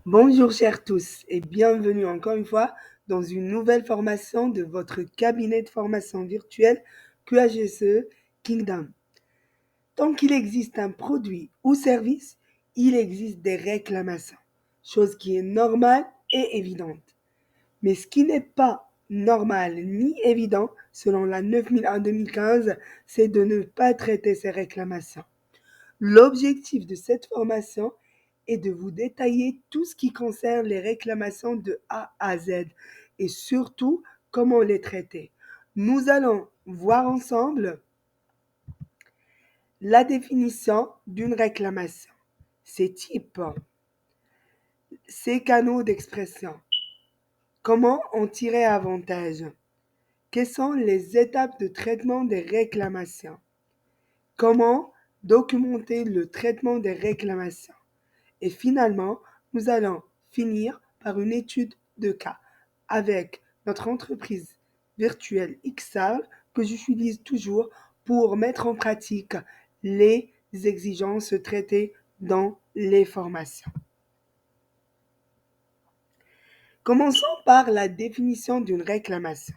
Bonjour chers tous et bienvenue encore une fois dans une nouvelle formation de votre cabinet de formation virtuelle QHSE Kingdom. Tant qu'il existe un produit ou service, il existe des réclamations, chose qui est normale et évidente. Mais ce qui n'est pas normal ni évident, selon la 9001-2015, c'est de ne pas traiter ces réclamations. L'objectif de cette formation est de vous détailler tout ce qui concerne les réclamations de A à Z et surtout comment les traiter. Nous allons voir ensemble la définition d'une réclamation, ses types, ses canaux d'expression, comment en tirer avantage, quelles sont les étapes de traitement des réclamations, comment documenter le traitement des réclamations. Et finalement, nous allons finir par une étude de cas avec notre entreprise virtuelle XR que j'utilise toujours pour mettre en pratique les exigences traitées dans les formations. Commençons par la définition d'une réclamation.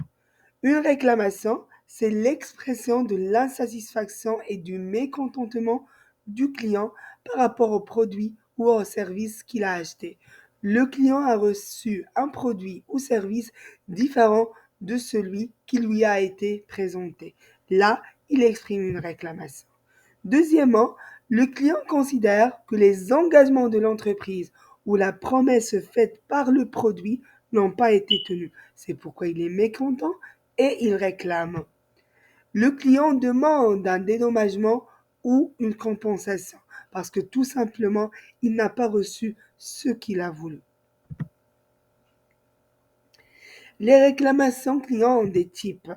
Une réclamation, c'est l'expression de l'insatisfaction et du mécontentement du client par rapport au produit ou au service qu'il a acheté. Le client a reçu un produit ou service différent de celui qui lui a été présenté. Là, il exprime une réclamation. Deuxièmement, le client considère que les engagements de l'entreprise ou la promesse faite par le produit n'ont pas été tenus. C'est pourquoi il est mécontent et il réclame. Le client demande un dédommagement ou une compensation parce que tout simplement, il n'a pas reçu ce qu'il a voulu. Les réclamations clients ont des types.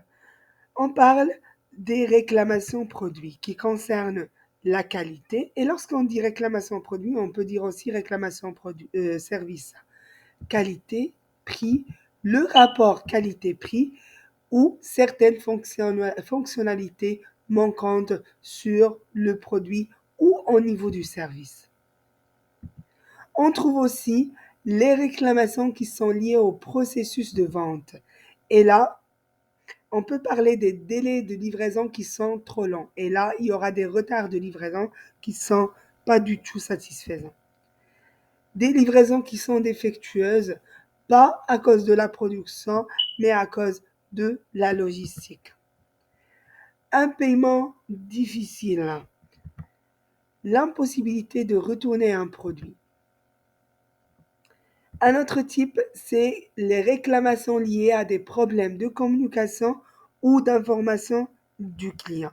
On parle des réclamations produits qui concernent la qualité. Et lorsqu'on dit réclamation produit, on peut dire aussi réclamation service. Qualité, prix, le rapport qualité-prix ou certaines fonctionnalités manquantes sur le produit ou au niveau du service. On trouve aussi les réclamations qui sont liées au processus de vente. Et là, on peut parler des délais de livraison qui sont trop longs. Et là, il y aura des retards de livraison qui ne sont pas du tout satisfaisants. Des livraisons qui sont défectueuses, pas à cause de la production, mais à cause de la logistique. Un paiement difficile. L'impossibilité de retourner un produit. Un autre type, c'est les réclamations liées à des problèmes de communication ou d'information du client.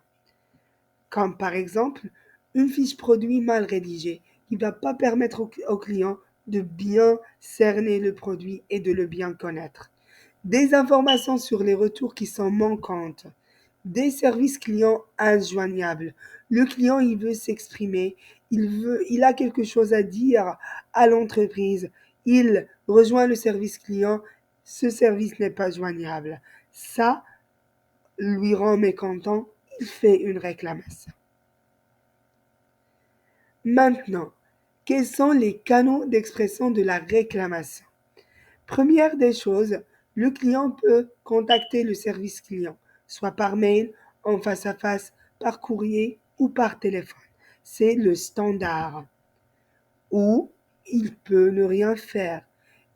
Comme par exemple une fiche produit mal rédigée qui ne va pas permettre au client de bien cerner le produit et de le bien connaître. Des informations sur les retours qui sont manquantes. Des services clients injoignables. Le client, il veut s'exprimer, il a quelque chose à dire à l'entreprise. Il rejoint le service client, ce service n'est pas joignable. Ça lui rend mécontent, il fait une réclamation. Maintenant, quels sont les canaux d'expression de la réclamation? Première des choses, le client peut contacter le service client, soit par mail, en face à face, par courrier ou par téléphone. C'est le standard. Ou il peut ne rien faire.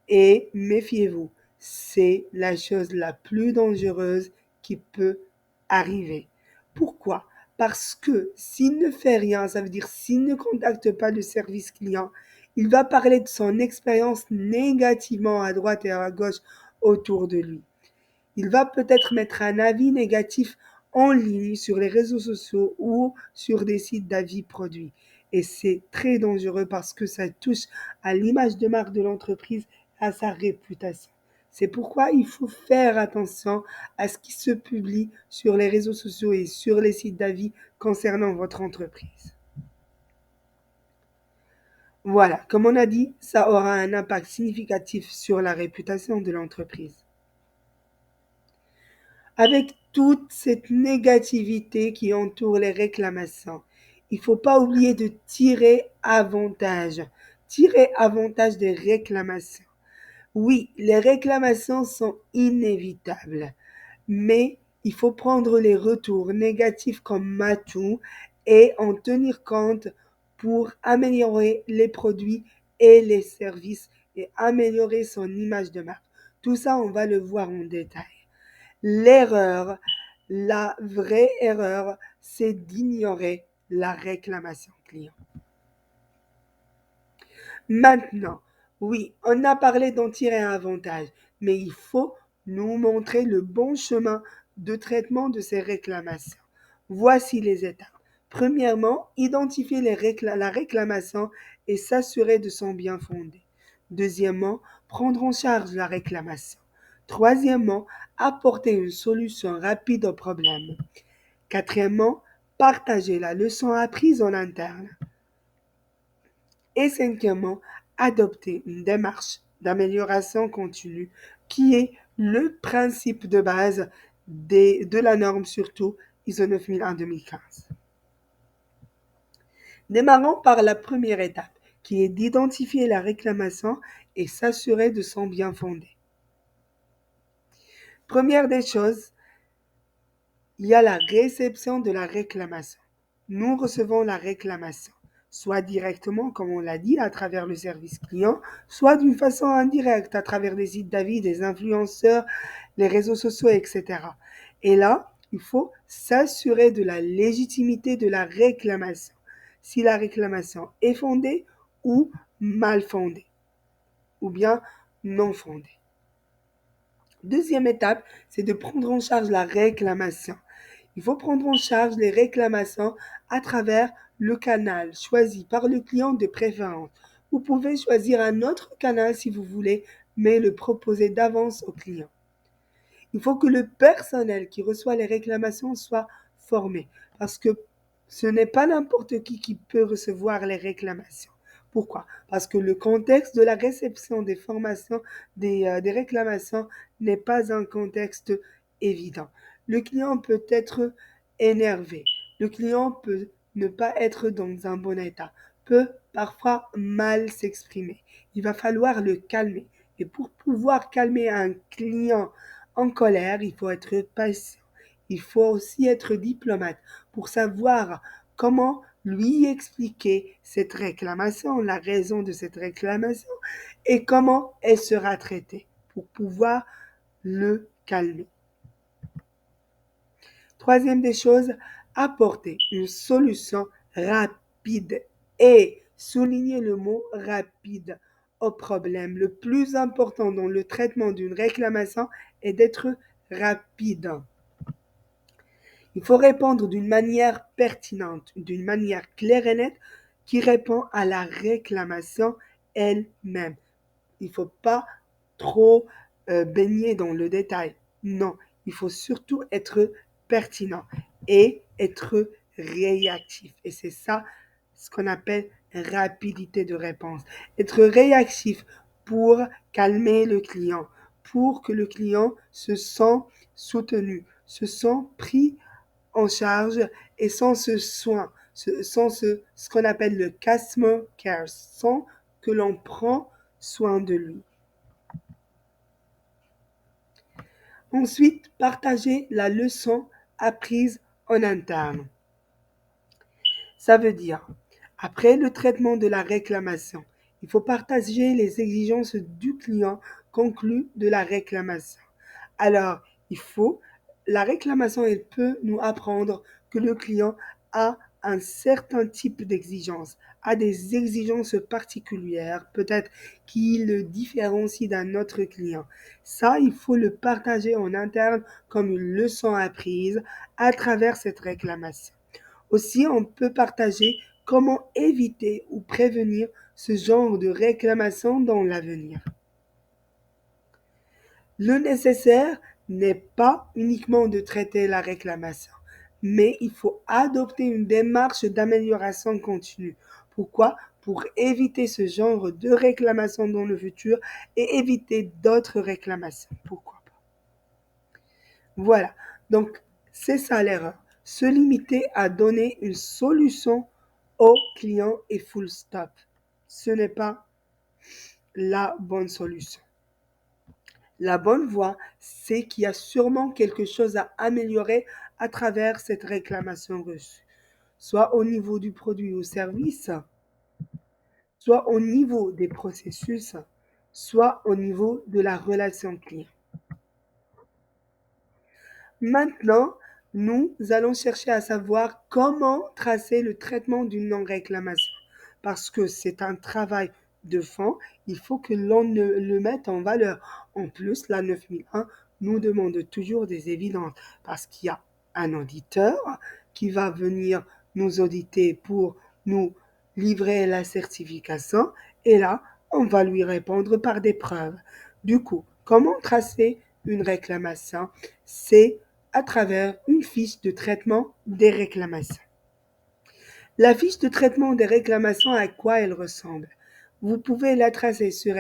Et méfiez-vous, c'est la chose la plus dangereuse qui peut arriver. Pourquoi? Parce que s'il ne fait rien, ça veut dire s'il ne contacte pas le service client, il va parler de son expérience négativement à droite et à gauche autour de lui. Il va peut-être mettre un avis négatif en ligne sur les réseaux sociaux ou sur des sites d'avis produits. Et c'est très dangereux parce que ça touche à l'image de marque de l'entreprise, à sa réputation. C'est pourquoi il faut faire attention à ce qui se publie sur les réseaux sociaux et sur les sites d'avis concernant votre entreprise. Voilà, comme on a dit, ça aura un impact significatif sur la réputation de l'entreprise. Avec toute cette négativité qui entoure les réclamations, il ne faut pas oublier de tirer avantage. Tirer avantage des réclamations. Oui, les réclamations sont inévitables, mais il faut prendre les retours négatifs comme atout et en tenir compte pour améliorer les produits et les services et améliorer son image de marque. Tout ça, on va le voir en détail. L'erreur, la vraie erreur, c'est d'ignorer la réclamation client. Maintenant, oui, on a parlé d'en tirer un avantage, mais il faut nous montrer le bon chemin de traitement de ces réclamations. Voici les étapes. Premièrement, identifier la réclamation et s'assurer de son bien fondé. Deuxièmement, prendre en charge la réclamation. Troisièmement, apporter une solution rapide au problème. Quatrièmement, partager la leçon apprise en interne. Et cinquièmement, adopter une démarche d'amélioration continue qui est le principe de base de la norme, surtout ISO 9001 2015. Démarrons par la première étape, qui est d'identifier la réclamation et s'assurer de son bien fondé. Première des choses, il y a la réception de la réclamation. Nous recevons la réclamation, soit directement, comme on l'a dit, à travers le service client, soit d'une façon indirecte, à travers des sites d'avis, des influenceurs, les réseaux sociaux, etc. Et là, il faut s'assurer de la légitimité de la réclamation, si la réclamation est fondée ou mal fondée, ou bien non fondée. Deuxième étape, c'est de prendre en charge la réclamation. Il faut prendre en charge les réclamations à travers le canal choisi par le client de préférence. Vous pouvez choisir un autre canal si vous voulez, mais le proposer d'avance au client. Il faut que le personnel qui reçoit les réclamations soit formé, parce que ce n'est pas n'importe qui peut recevoir les réclamations. Pourquoi? Parce que le contexte de la réception des formations, des réclamations n'est pas un contexte évident. Le client peut être énervé, le client peut ne pas être dans un bon état, peut parfois mal s'exprimer. Il va falloir le calmer. Et pour pouvoir calmer un client en colère, il faut être patient. Il faut aussi être diplomate pour savoir comment lui expliquer cette réclamation, la raison de cette réclamation et comment elle sera traitée pour pouvoir le calmer. Troisième des choses, apporter une solution rapide et souligner le mot rapide au problème. Le plus important dans le traitement d'une réclamation est d'être rapide. Il faut répondre d'une manière pertinente, d'une manière claire et nette qui répond à la réclamation elle-même. Il ne faut pas trop baigner dans le détail. Non, il faut surtout être pertinent et être réactif. Et c'est ça ce qu'on appelle rapidité de réponse. Être réactif pour calmer le client, pour que le client se sent soutenu, se sent pris en charge et sans ce soin, sans ce qu'on appelle le customer care, sans que l'on prend soin de lui. Ensuite, partager la leçon apprise en interne. Ça veut dire, après le traitement de la réclamation, il faut partager les exigences du client conclu de la réclamation. Alors, la réclamation, elle peut nous apprendre que le client a un certain type d'exigence, a des exigences particulières, peut-être qui le différencient d'un autre client. Ça, il faut le partager en interne comme une leçon apprise à travers cette réclamation. Aussi, on peut partager comment éviter ou prévenir ce genre de réclamation dans l'avenir. Le nécessaire n'est pas uniquement de traiter la réclamation, mais il faut adopter une démarche d'amélioration continue. Pourquoi? Pour éviter ce genre de réclamation dans le futur et éviter d'autres réclamations. Pourquoi pas? Voilà, donc c'est ça l'erreur. Se limiter à donner une solution au client et full stop. ce n'est pas la bonne solution. La bonne voie, c'est qu'il y a sûrement quelque chose à améliorer à travers cette réclamation reçue, soit au niveau du produit ou service, soit au niveau des processus, soit au niveau de la relation client. Maintenant, nous allons chercher à savoir comment tracer le traitement d'une non-réclamation. Parce que c'est un travail de fond, il faut que l'on le mette en valeur. En plus, la 9001 nous demande toujours des évidences parce qu'il y a un auditeur qui va venir nous auditer pour nous livrer la certification et là, on va lui répondre par des preuves. Du coup, comment tracer une réclamation? C'est à travers une fiche de traitement des réclamations. La fiche de traitement des réclamations, à quoi elle ressemble? Vous pouvez la tracer sur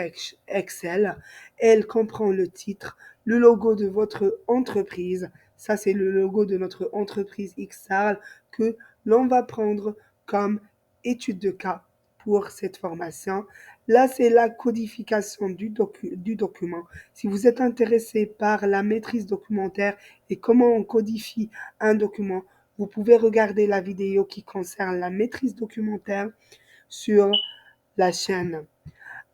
Excel. Elle comprend le titre, le logo de votre entreprise. Ça, c'est le logo de notre entreprise XARL que l'on va prendre comme étude de cas pour cette formation. Là, c'est la codification du document. Si vous êtes intéressé par la maîtrise documentaire et comment on codifie un document, vous pouvez regarder la vidéo qui concerne la maîtrise documentaire sur la chaîne.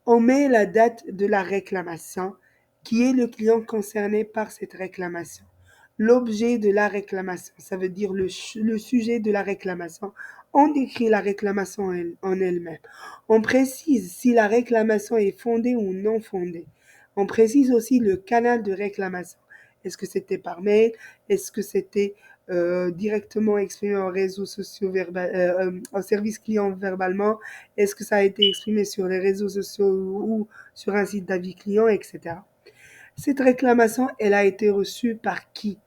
On met la date de la réclamation, qui est le client concerné par cette réclamation. L'objet de la réclamation, ça veut dire le sujet de la réclamation. On décrit la réclamation en elle-même. On précise si la réclamation est fondée ou non fondée. On précise aussi le canal de réclamation. Est-ce que c'était par mail? Est-ce que c'était directement exprimé en réseaux sociaux en service client verbalement? Est-ce que ça a été exprimé sur les réseaux sociaux ou sur un site d'avis client, etc. Cette réclamation, elle a été reçue par qui?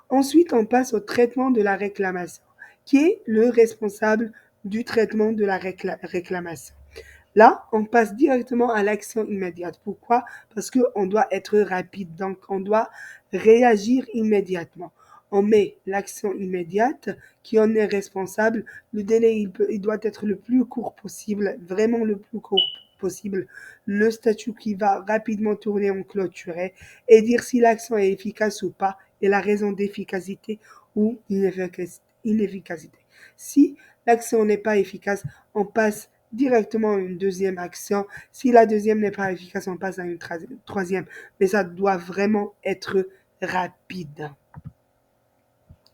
Ensuite, on passe au traitement de la réclamation, qui est le responsable du traitement de la réclamation. Là, on passe directement à l'action immédiate. Pourquoi? Parce qu'on doit être rapide, donc on doit réagir immédiatement. On met l'action immédiate qui en est responsable. Le délai, il doit être le plus court possible, vraiment le plus court possible. Le statut qui va rapidement tourner en clôturé et dire si l'action est efficace ou pas et la raison d'efficacité ou inefficacité. Si l'action n'est pas efficace, on passe directement à une deuxième action. Si la deuxième n'est pas efficace, on passe à une troisième. Mais ça doit vraiment être rapide.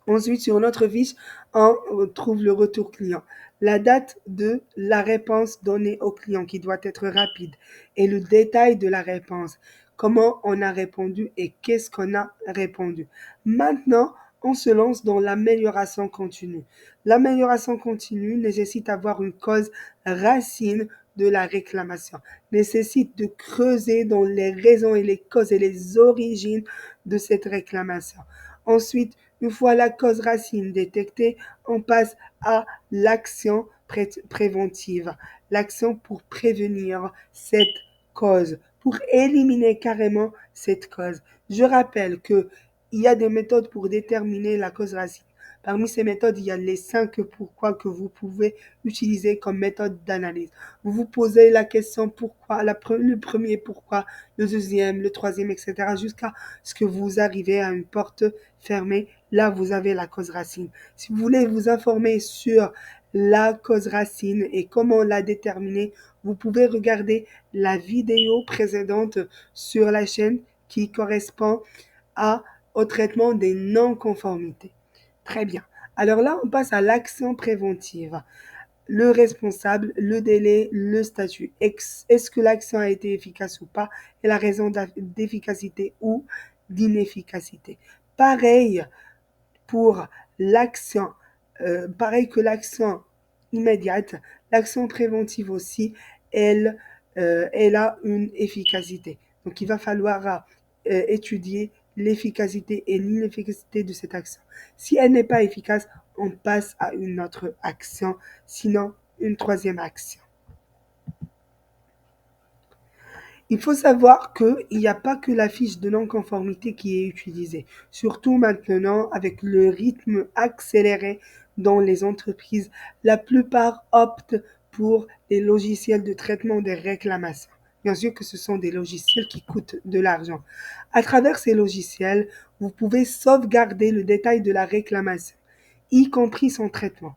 Ensuite, sur notre fiche, on trouve le retour client. La date de la réponse donnée au client qui doit être rapide et le détail de la réponse. Comment on a répondu et qu'est-ce qu'on a répondu. Maintenant, on se lance dans l'amélioration continue. L'amélioration continue nécessite d'avoir une cause racine de la réclamation, nécessite de creuser dans les raisons et les causes et les origines de cette réclamation. Ensuite, une fois la cause racine détectée, on passe à l'action préventive, l'action pour prévenir cette cause, pour éliminer carrément cette cause. Je rappelle que il y a des méthodes pour déterminer la cause racine. Parmi ces méthodes, il y a les 5 pourquoi que vous pouvez utiliser comme méthode d'analyse. Vous vous posez la question pourquoi, le premier pourquoi, le deuxième, le troisième, etc. jusqu'à ce que vous arrivez à une porte fermée. Là, vous avez la cause racine. Si vous voulez vous informer sur la cause racine et comment la déterminer, vous pouvez regarder la vidéo précédente sur la chaîne qui correspond au traitement des non-conformités. Très bien. Alors là, on passe à l'action préventive. Le responsable, le délai, le statut. Est-ce que l'action a été efficace ou pas et la raison d'efficacité ou d'inefficacité. Pareil pour l'action, pareil que l'action immédiate, l'action préventive aussi, elle a une efficacité. Donc il va falloir étudier l'efficacité et l'inefficacité de cette action. Si elle n'est pas efficace, on passe à une autre action, sinon une troisième action. Il faut savoir qu'il n'y a pas que la fiche de non-conformité qui est utilisée, surtout maintenant avec le rythme accéléré dans les entreprises. La plupart optent pour les logiciels de traitement des réclamations. Bien sûr que ce sont des logiciels qui coûtent de l'argent. À travers ces logiciels, vous pouvez sauvegarder le détail de la réclamation, y compris son traitement.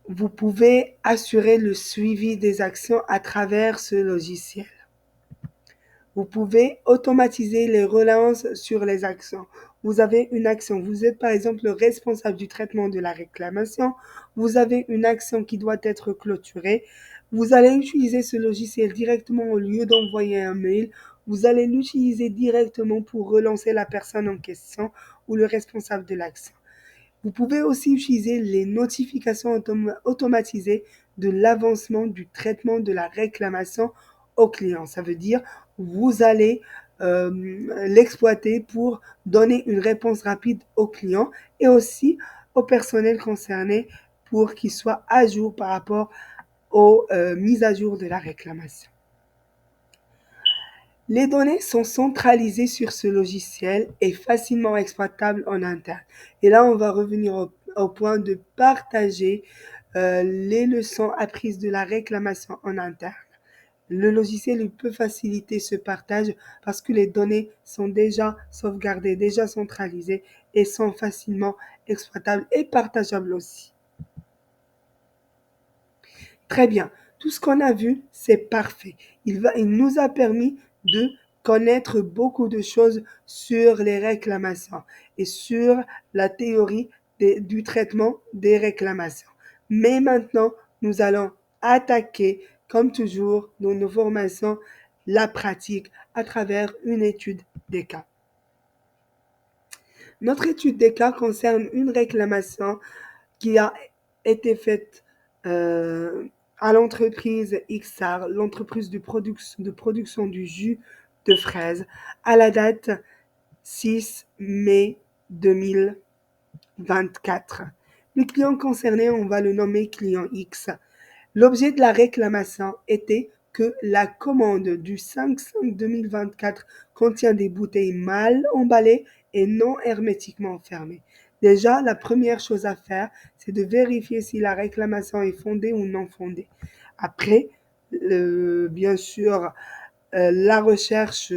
Vous pouvez assurer le suivi des actions à travers ce logiciel. Vous pouvez automatiser les relances sur les actions. Vous avez une action, vous êtes par exemple le responsable du traitement de la réclamation, vous avez une action qui doit être clôturée, vous allez utiliser ce logiciel directement au lieu d'envoyer un mail, vous allez l'utiliser directement pour relancer la personne en question ou le responsable de l'action. Vous pouvez aussi utiliser les notifications automatisées de l'avancement du traitement de la réclamation au client. Ça veut dire vous allez l'exploiter pour donner une réponse rapide au client et aussi au personnel concerné pour qu'il soit à jour par rapport aux mises à jour de la réclamation. Les données sont centralisées sur ce logiciel et facilement exploitables en interne. Et là, on va revenir au point de partager les leçons apprises de la réclamation en interne. Le logiciel peut faciliter ce partage parce que les données sont déjà sauvegardées, déjà centralisées et sont facilement exploitables et partageables aussi. Très bien. Tout ce qu'on a vu, c'est parfait. Il nous a permis de connaître beaucoup de choses sur les réclamations et sur la théorie du traitement des réclamations. Mais maintenant, nous allons attaquer, comme toujours, dans nos formations, la pratique à travers une étude des cas. Notre étude des cas concerne une réclamation qui a été faite à l'entreprise XR, l'entreprise de production du jus de fraise, à la date 6 mai 2024. Le client concerné, on va le nommer client X. L'objet de la réclamation était que la commande du 5/5/2024 contient des bouteilles mal emballées et non hermétiquement fermées. Déjà, la première chose à faire, c'est de vérifier si la réclamation est fondée ou non fondée. Après, bien sûr, la recherche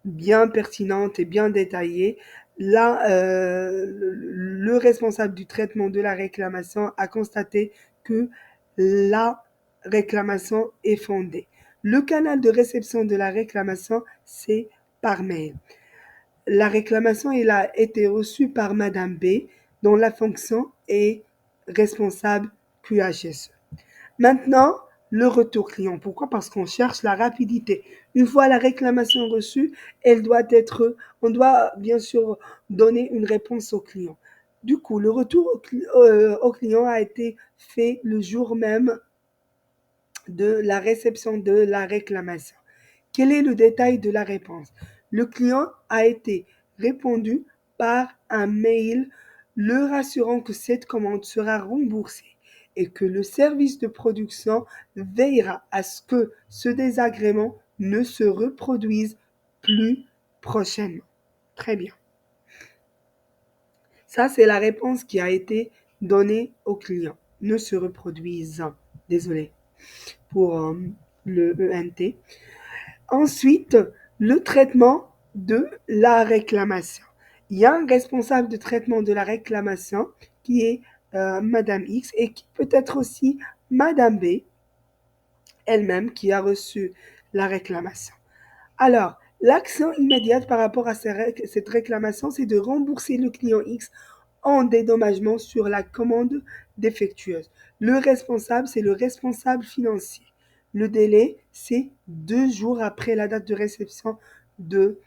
bien pertinente et bien détaillée, là, le responsable du traitement de la réclamation a constaté que la réclamation est fondée. Le canal de réception de la réclamation, c'est par mail. La réclamation elle a été reçue par Madame B, dont la fonction est responsable QHSE. Maintenant, le retour client. Pourquoi? Parce qu'on cherche la rapidité. Une fois la réclamation reçue, on doit bien sûr donner une réponse au client. Du coup, le retour au client a été fait le jour même de la réception de la réclamation. Quel est le détail de la réponse? Le client a été répondu par un mail le rassurant que cette commande sera remboursée et que le service de production veillera à ce que ce désagrément ne se reproduise plus prochainement. Très bien. Ça, c'est la réponse qui a été donnée au client. Ne se reproduise. Désolé pour le ENT. Ensuite, le traitement de la réclamation. Il y a un responsable de traitement de la réclamation qui est Madame X et qui peut être aussi Madame B elle-même qui a reçu la réclamation. Alors, l'action immédiate par rapport à cette réclamation, c'est de rembourser le client X en dédommagement sur la commande défectueuse. Le responsable, c'est le responsable financier. Le délai, c'est 2 jours après la date de réception de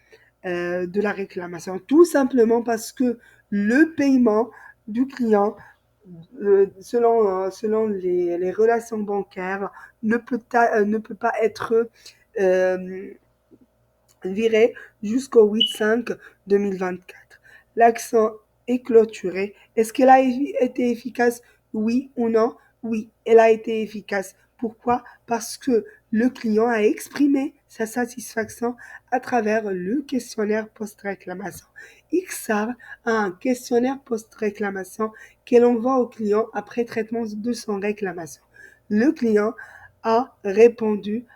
la réclamation. Tout simplement parce que le paiement du client, selon les relations bancaires, ne peut pas être viré jusqu'au 8/5/2024. L'action est clôturée. Est-ce qu'elle a été efficace? Oui ou non? Oui, elle a été efficace. Pourquoi? Parce que le client a exprimé sa satisfaction à travers le questionnaire post-réclamation. XR a un questionnaire post-réclamation qu'elle envoie au client après traitement de son réclamation. Le client a répondu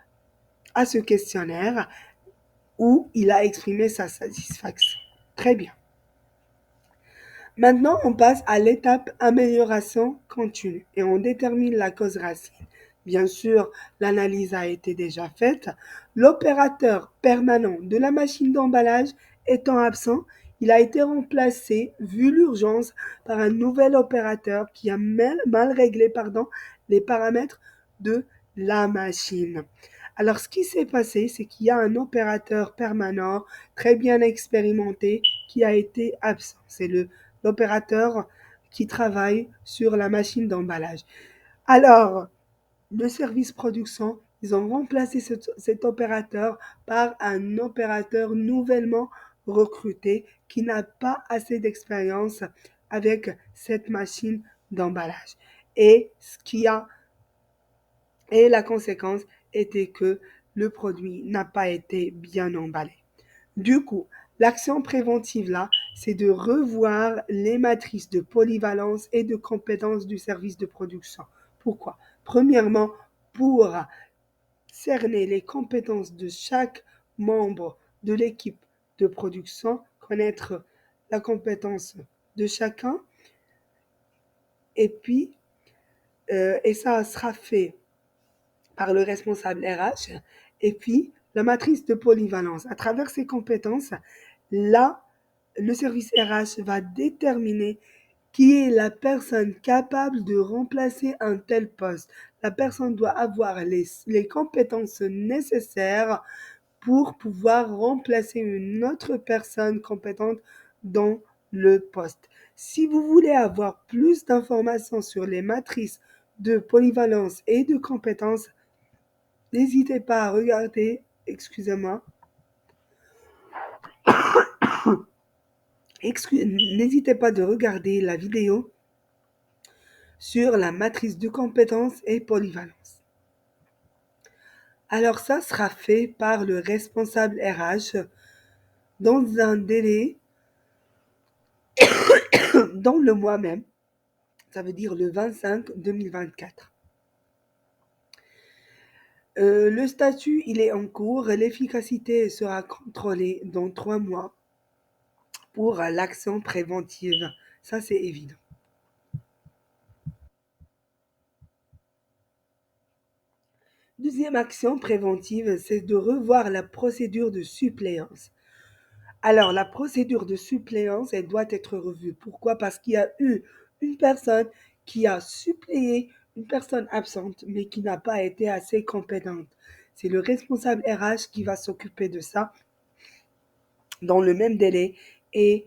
à ce questionnaire où il a exprimé sa satisfaction. Très bien. Maintenant, on passe à l'étape amélioration continue et on détermine la cause racine. Bien sûr, l'analyse a été déjà faite. L'opérateur permanent de la machine d'emballage étant absent, il a été remplacé, vu l'urgence, par un nouvel opérateur qui a mal réglé les paramètres de la machine. Alors, ce qui s'est passé, c'est qu'il y a un opérateur permanent, très bien expérimenté, qui a été absent. C'est l'opérateur qui travaille sur la machine d'emballage. Alors, le service production, ils ont remplacé cet opérateur par un opérateur nouvellement recruté qui n'a pas assez d'expérience avec cette machine d'emballage. Et la conséquence était que le produit n'a pas été bien emballé. Du coup, l'action préventive là, c'est de revoir les matrices de polyvalence et de compétences du service de production. Pourquoi? Premièrement, pour cerner les compétences de chaque membre de l'équipe de production, connaître la compétence de chacun, et puis, et ça sera fait par le responsable RH, et puis la matrice de polyvalence. À travers ces compétences, là, le service RH va déterminer qui est la personne capable de remplacer un tel poste. La personne doit avoir les compétences nécessaires pour pouvoir remplacer une autre personne compétente dans le poste. Si vous voulez avoir plus d'informations sur les matrices de polyvalence et de compétences, n'hésitez pas à regarder, excusez-moi, n'hésitez pas de regarder la vidéo sur la matrice de compétences et polyvalence. Alors ça sera fait par le responsable RH dans un délai dans le mois même, ça veut dire le 25 2024. Le statut, il est en cours, l'efficacité sera contrôlée dans 3 mois pour l'action préventive. Ça, c'est évident. Deuxième action préventive, c'est de revoir la procédure de suppléance. Alors, la procédure de suppléance, elle doit être revue. Pourquoi? Parce qu'il y a eu une personne qui a suppléé une personne absente, mais qui n'a pas été assez compétente. C'est le responsable RH qui va s'occuper de ça dans le même délai et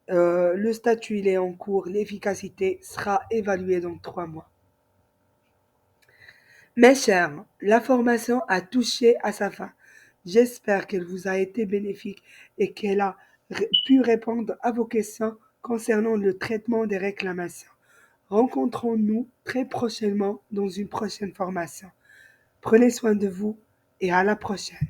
le statut il est en cours, l'efficacité sera évaluée dans 3 mois. Mes chers, la formation a touché à sa fin. J'espère qu'elle vous a été bénéfique et qu'elle a pu répondre à vos questions concernant le traitement des réclamations. Rencontrons-nous très prochainement dans une prochaine formation. Prenez soin de vous et à la prochaine.